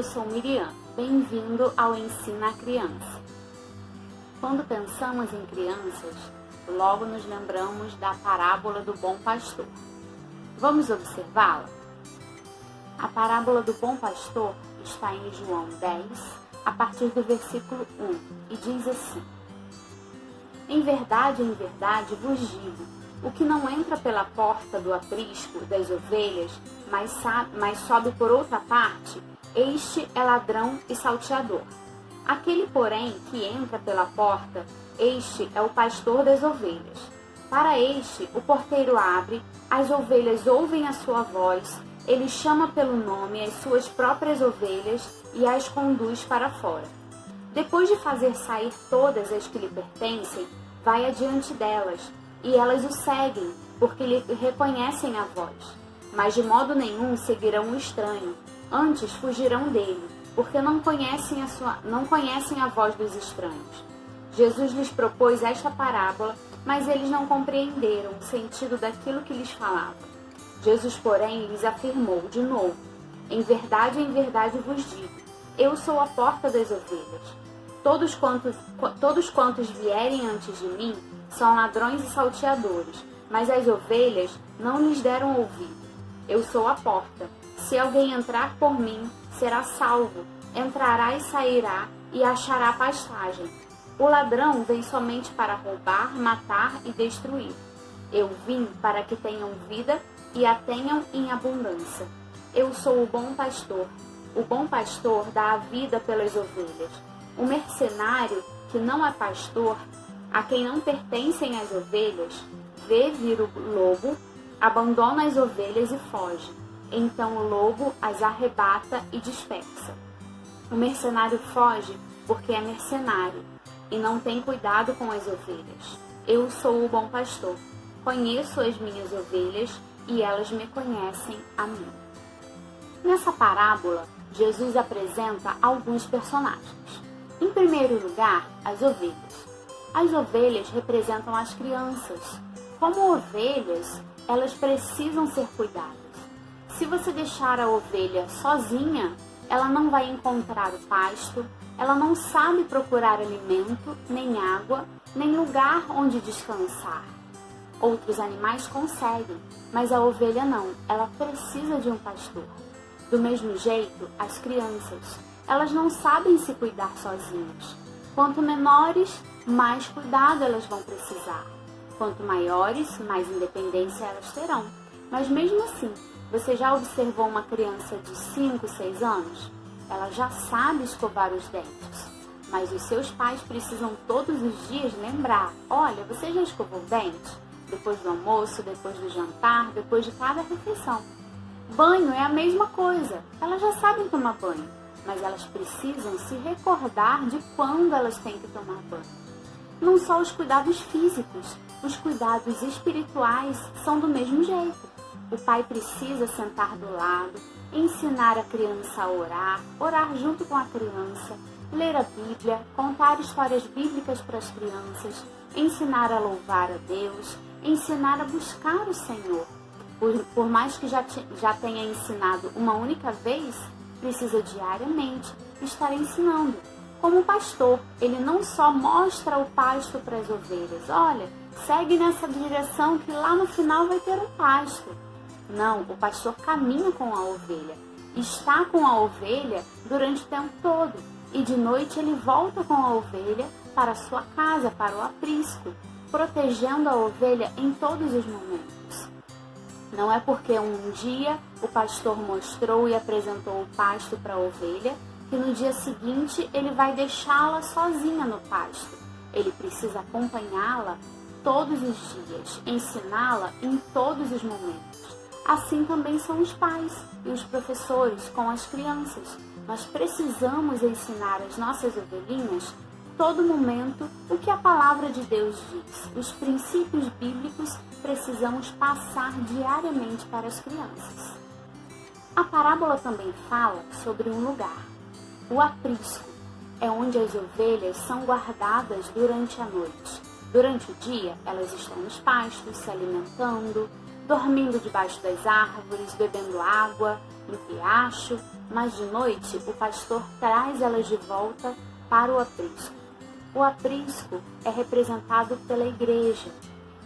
eu sou Miriam. Bem-vindo ao Ensina a Criança. Quando pensamos em crianças, logo nos lembramos da parábola do bom pastor. Vamos observá-la? A parábola do bom pastor está em João 10, a partir do versículo 1, e diz assim: em verdade vos digo, o que não entra pela porta do aprisco das ovelhas, mas sobe por outra parte, este é ladrão e salteador. Aquele, porém, que entra pela porta, este é o pastor das ovelhas. Para este, o porteiro abre, as ovelhas ouvem a sua voz, ele chama pelo nome as suas próprias ovelhas e as conduz para fora. Depois de fazer sair todas as que lhe pertencem, vai adiante delas, e elas o seguem, porque lhe reconhecem a voz. Mas de modo nenhum seguirão o estranho, antes fugirão dele, porque não conhecem a voz dos estranhos. Jesus lhes propôs esta parábola, mas eles não compreenderam o sentido daquilo que lhes falava. Jesus, porém, lhes afirmou de novo: em verdade vos digo, eu sou a porta das ovelhas. Todos quantos vierem antes de mim são ladrões e salteadores, mas as ovelhas não lhes deram ouvido. Eu sou a porta. Se alguém entrar por mim, será salvo. Entrará e sairá e achará pastagem. O ladrão vem somente para roubar, matar e destruir. Eu vim para que tenham vida e a tenham em abundância. Eu sou o bom pastor. O bom pastor dá a vida pelas ovelhas. O mercenário, que não é pastor, a quem não pertencem as ovelhas, vê vir o lobo, abandona as ovelhas e foge. Então o lobo as arrebata e dispersa. O mercenário foge porque é mercenário e não tem cuidado com as ovelhas. Eu sou o bom pastor. Conheço as minhas ovelhas e elas me conhecem a mim. Nessa parábola, Jesus apresenta alguns personagens. Em primeiro lugar, as ovelhas. As ovelhas representam as crianças. Como ovelhas, elas precisam ser cuidadas. Se você deixar a ovelha sozinha, ela não vai encontrar o pasto, ela não sabe procurar alimento, nem água, nem lugar onde descansar. Outros animais conseguem, mas a ovelha não, ela precisa de um pastor. Do mesmo jeito, as crianças, elas não sabem se cuidar sozinhas. Quanto menores, mais cuidado elas vão precisar. Quanto maiores, mais independência elas terão. Mas mesmo assim, você já observou uma criança de 5, 6 anos? Ela já sabe escovar os dentes. Mas os seus pais precisam todos os dias lembrar: olha, você já escovou o dente? Depois do almoço, depois do jantar, depois de cada refeição. Banho é a mesma coisa. Elas já sabem tomar banho, mas elas precisam se recordar de quando elas têm que tomar banho. Não só os cuidados físicos, os cuidados espirituais são do mesmo jeito. O pai precisa sentar do lado, ensinar a criança a orar junto com a criança, ler a Bíblia, contar histórias bíblicas para as crianças, ensinar a louvar a Deus, ensinar a buscar o Senhor. Por mais que já tenha ensinado uma única vez, precisa diariamente estar ensinando. Como pastor, ele não só mostra o pasto para as ovelhas. Olha, segue nessa direção que lá no final vai ter um pasto. Não, o pastor caminha com a ovelha. Está com a ovelha durante o tempo todo. E de noite ele volta com a ovelha para a sua casa, para o aprisco, protegendo a ovelha em todos os momentos. Não é porque um dia o pastor mostrou e apresentou o pasto para a ovelha que no dia seguinte ele vai deixá-la sozinha no pasto. Ele precisa acompanhá-la todos os dias, ensiná-la em todos os momentos. Assim também são os pais e os professores com as crianças. Nós precisamos ensinar as nossas ovelhinhas todo momento o que a palavra de Deus diz. Os princípios bíblicos precisamos passar diariamente para as crianças. A parábola também fala sobre um lugar. O aprisco é onde as ovelhas são guardadas durante a noite. Durante o dia, elas estão nos pastos, se alimentando, dormindo debaixo das árvores, bebendo água, no riacho, mas de noite o pastor traz elas de volta para o aprisco. O aprisco é representado pela igreja.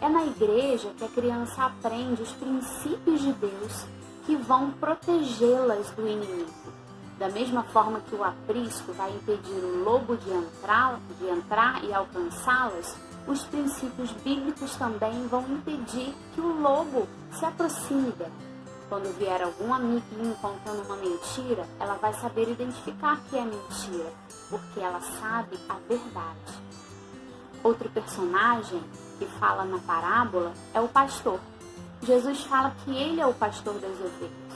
É na igreja que a criança aprende os princípios de Deus que vão protegê-las do inimigo. Da mesma forma que o aprisco vai impedir o lobo de entrar e alcançá-las, os princípios bíblicos também vão impedir que o lobo se aproxime dela. Quando vier algum amiguinho contando uma mentira, ela vai saber identificar que é mentira, porque ela sabe a verdade. Outro personagem que fala na parábola é o pastor. Jesus fala que ele é o pastor das ovelhas,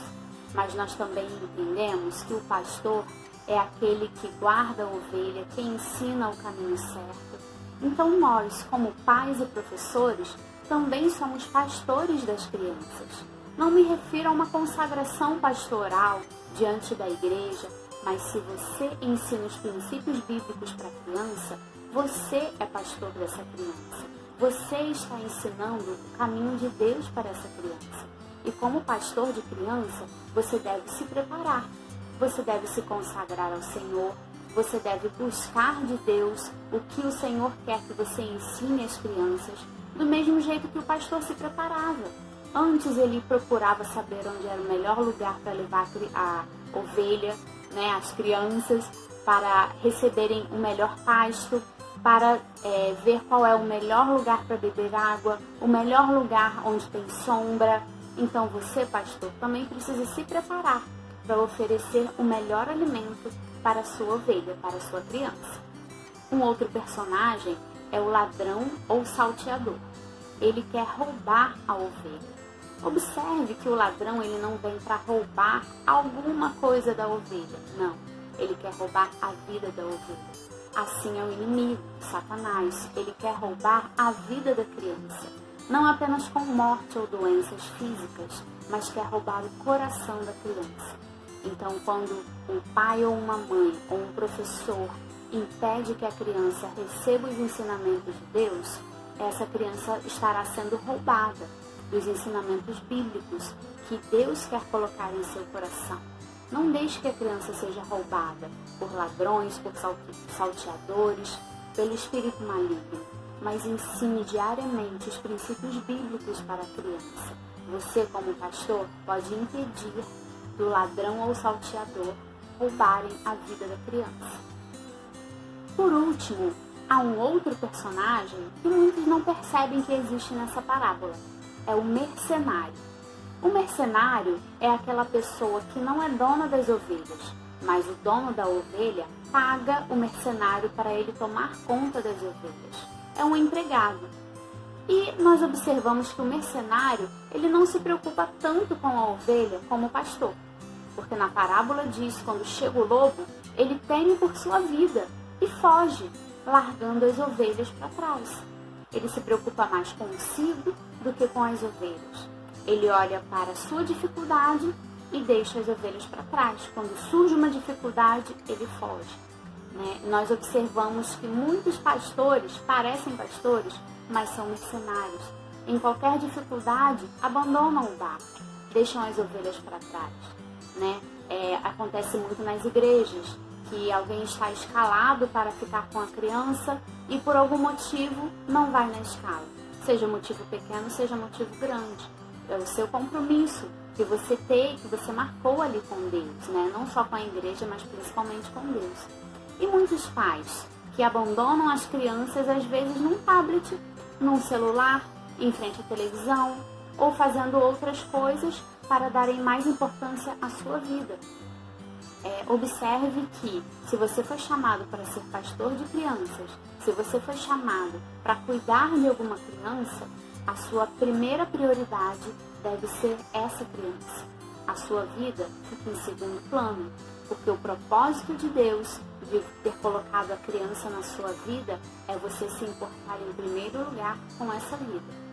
mas nós também entendemos que o pastor é aquele que guarda a ovelha, que ensina o caminho certo. Então nós, como pais e professores, também somos pastores das crianças. Não me refiro a uma consagração pastoral diante da igreja, mas se você ensina os princípios bíblicos para a criança, você é pastor dessa criança. Você está ensinando o caminho de Deus para essa criança. E como pastor de criança, você deve se preparar. Você deve se consagrar ao Senhor. Você deve buscar de Deus o que o Senhor quer que você ensine às crianças, do mesmo jeito que o pastor se preparava. Antes ele procurava saber onde era o melhor lugar para levar a ovelha, as crianças, para receberem o melhor pasto, para ver qual é o melhor lugar para beber água, o melhor lugar onde tem sombra. Então você, pastor, também precisa se preparar para oferecer o melhor alimento para a sua ovelha, para a sua criança. Um outro personagem é o ladrão ou salteador. Ele quer roubar a ovelha. Observe que o ladrão ele não vem para roubar alguma coisa da ovelha, não. Ele quer roubar a vida da ovelha. Assim é o inimigo, Satanás. Ele quer roubar a vida da criança. Não apenas com morte ou doenças físicas, mas quer roubar o coração da criança. Então, quando um pai ou uma mãe ou um professor impede que a criança receba os ensinamentos de Deus, essa criança estará sendo roubada dos ensinamentos bíblicos que Deus quer colocar em seu coração. Não deixe que a criança seja roubada por ladrões, por salteadores, pelo espírito maligno, mas ensine diariamente os princípios bíblicos para a criança. Você, como pastor, pode impedir do ladrão ou salteador roubarem a vida da criança. Por último, há um outro personagem que muitos não percebem que existe nessa parábola. É o mercenário. O mercenário é aquela pessoa que não é dona das ovelhas, mas o dono da ovelha paga o mercenário para ele tomar conta das ovelhas. É um empregado. E nós observamos que o mercenário ele não se preocupa tanto com a ovelha como o pastor. Porque na parábola diz, quando chega o lobo, ele teme por sua vida e foge, largando as ovelhas para trás. Ele se preocupa mais consigo do que com as ovelhas. Ele olha para a sua dificuldade e deixa as ovelhas para trás. Quando surge uma dificuldade, ele foge. Nós observamos que muitos pastores parecem pastores, mas são mercenários. Em qualquer dificuldade, abandonam o barco, deixam as ovelhas para trás. Acontece muito nas igrejas, que alguém está escalado para ficar com a criança e por algum motivo não vai na escala. Seja motivo pequeno, seja motivo grande. É o seu compromisso que você marcou ali com Deus, não só com a igreja, mas principalmente com Deus. E muitos pais que abandonam as crianças, às vezes, num tablet, num celular, em frente à televisão, ou fazendo outras coisas para darem mais importância à sua vida. Observe que, se você foi chamado para ser pastor de crianças, se você foi chamado para cuidar de alguma criança, a sua primeira prioridade deve ser essa criança. A sua vida fica em segundo plano, porque o propósito de Deus de ter colocado a criança na sua vida é você se importar em primeiro lugar com essa vida.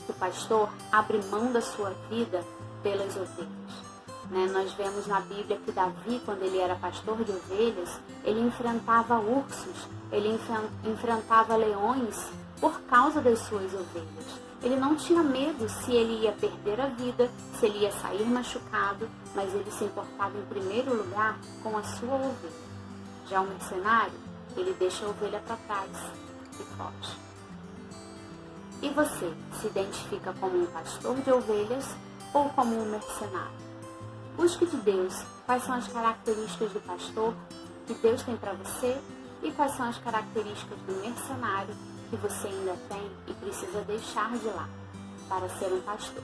O pastor abre mão da sua vida pelas ovelhas. Nós vemos na Bíblia que Davi, quando ele era pastor de ovelhas, ele enfrentava ursos, ele enfrentava leões por causa das suas ovelhas. Ele não tinha medo se ele ia perder a vida, se ele ia sair machucado, mas ele se importava em primeiro lugar com a sua ovelha. Já o mercenário, ele deixa a ovelha para trás e foge. E você se identifica como um pastor de ovelhas ou como um mercenário? Busque de Deus quais são as características do pastor que Deus tem para você e quais são as características do mercenário que você ainda tem e precisa deixar de lado para ser um pastor.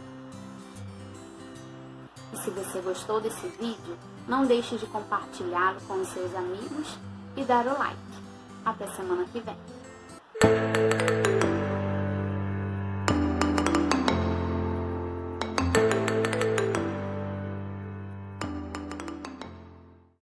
E se você gostou desse vídeo, não deixe de compartilhá-lo com os seus amigos e dar o like. Até semana que vem.